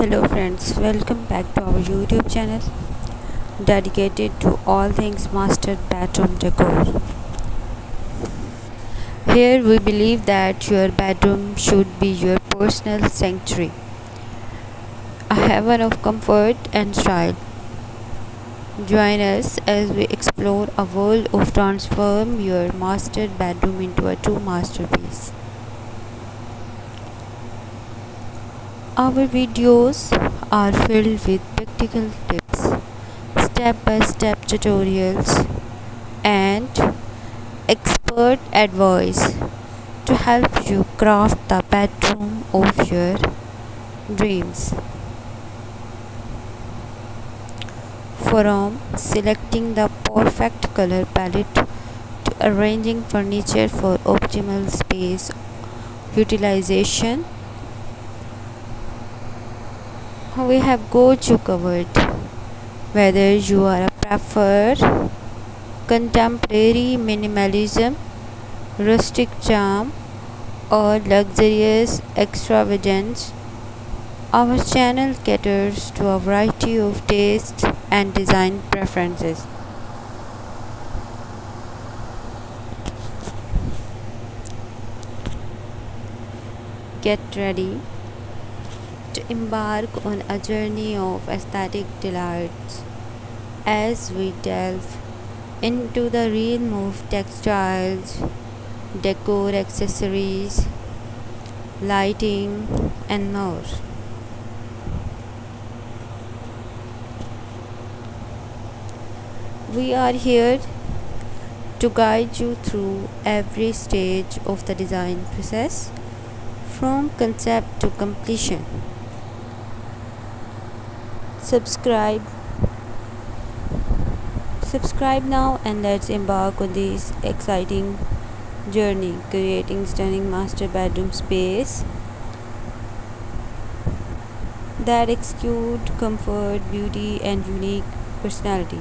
Hello friends, welcome back to our YouTube channel dedicated to all things master bedroom decor. Here we believe that your bedroom should be your personal sanctuary, a heaven of comfort and style. Join us as we explore a world of transform your master bedroom into a true masterpiece. Our videos are filled with practical tips, step-by-step tutorials, and expert advice to help you craft the bedroom of your dreams. From selecting the perfect color palette to arranging furniture for optimal space utilization, we have got you covered. Whether you are a prefer contemporary minimalism, rustic charm, or luxurious extravagance, our channel caters to a variety of tastes and design preferences. Get ready to embark on a journey of aesthetic delights as we delve into the realm of textiles, decor accessories, lighting, and more. We are here to guide you through every stage of the design process from concept to completion. Subscribe Subscribe now and let's embark on this exciting journey creating stunning master bedroom space that exude comfort, beauty and unique personality.